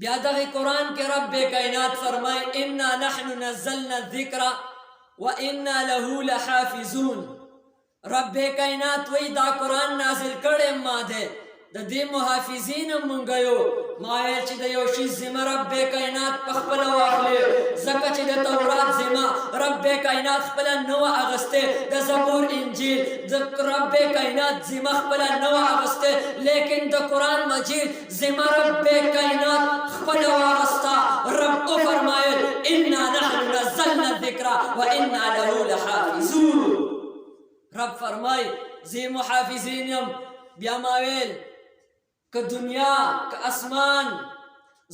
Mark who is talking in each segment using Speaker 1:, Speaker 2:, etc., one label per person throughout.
Speaker 1: بیا دغه قرآن کې رب کائنات فرمای انا نحن نزلنا الذکر و انا له لحافظون. رب کائنات وی دا قرآن نازل کړی ما دی، د دې محافظین مونږ یو. ما ویل چې د یو شي ذمه رب کائنات په خپله واخلې، ځکه چې د تورات ذمه رب کائنات خپله نه وه اخیستې، د زبور انجیل د رب کائنات ذمه خپله نه وه اخیستې، لیکن د قرآن مجید ذمه رب کائنات خپله واخسته. رب وفرمایل انا نحن نزلنا الذکر و انا له لحافظون. رب فرمای زه محافظین یم. بیا ما ویل که دنیا که اسمان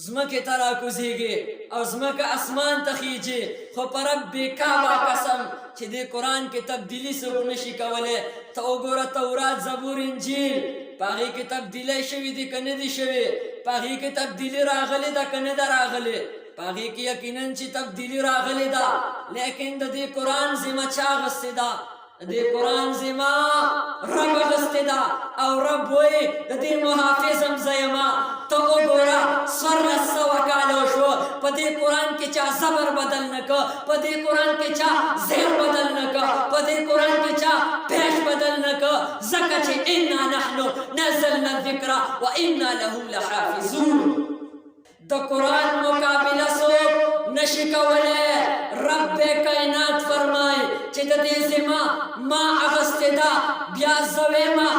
Speaker 1: زمکې ته راکوزیږي او زمکه اسمان ته خیجي، خو په رب کعبه قسم چې دې قرآن کې تبدیلي څوک نشي کولی. ته وګوره تورات زبور انجیل په هغې کې تبدیلی شوي دي که نه دي شوي، په هغې کې تبدیلي راغلې ده که نه ده راغلې، په هغې کې یقینا چې تبدیلي راغلې ده، لیکن د دې قرآن ذمه چا اخیستې ده؟ د دې قرآن ذمه رب اخیستې ده. او رب وایي د دې محافظ هم زه یمه. ته وګوره 1400 کاله وشوه په دې قرآن کې چا زبر بدل نه که، په دې قرآن کې چا زیر بدل نه که، په دې قرآن کې چا پیش بدل نه که، ځکه چې انا نحن نزلنا الذکر و انا له لحافظون. د قرآن مقابله څوک نشي کولی. رب کائنات فرمای چې د دې ذمه ما اخیستې ده. بیا زه ویمه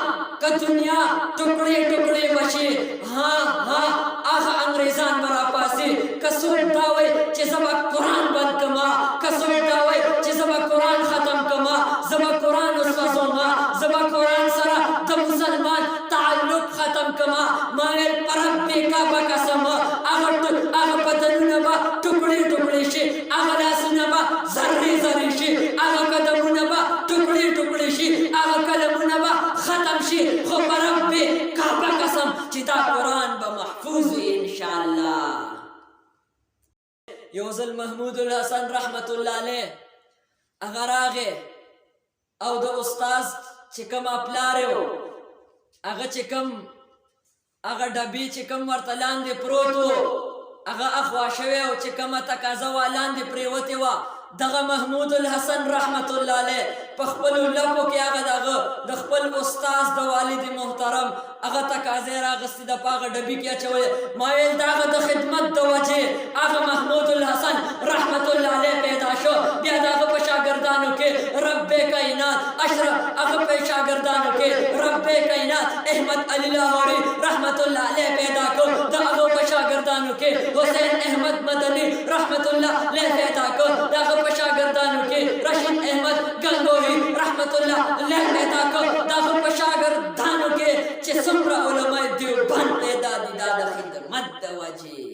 Speaker 1: که دنیا ټوکړې ټوکړې وشي، هغه انګریزان به راپاڅي. که څوک دا وایي چې زه به قرآن بند کړمه، که څوک دا وایي چې زه به قرآن ختم کړمه، زه به قرآن وسوځومه، زه به قرآن سره د مسلمان تعلق ختم کړمه. ما ویل په رب کعبه قسم هغه بدنونه به ټوکړې ټوکړې شي، هغه لاسونه به ذرې ذرې شي، هغه قدمونه به ټوکړې ټوکړې شي، هغه کلمونه به ختم شي، خو په رب کعبه قسم چې دا قرآن به محفوظ وي انشاءالله. یو ځل محمود الحسن رحمت الله علیه هغه راغی او د استاذ چې کوم پلار و هغه چې کوم هغه ډبې چې کوم ورته لاندې پروت و هغه اخوا شوی او چې کومه تقاضا وه لاندې پرېوتې وه. دغه محمود الحسن رحمت الله علیه په خپلو لپو کې هغه د خپل استاذ د والد محترم هغه تقاضا یې راغستې ده، په هغه ډبي کې اچولې. ما ویل د هغه د خدمت د وجې هغه محمود الحسن رحمت الله علیه پیدا شو. بیا د هغه په شاګردانو کې رب کائنات اشرف، هغه په شاګردانو کې رب کائنات احمد علی لاهوري رحمت الله علیه پیدا کړ. د هغه په شاګردانو کې حسین احمد مدني رحمت الله علیه پیدا کړ. د هغه په شاګردانو کې رشید احمد گنگوهی رحمت الله علیه پیدا کړ. د هغه په شاګردانو کې چې څومره علماء دیوبند پیدا دي دا د خدمت د وجې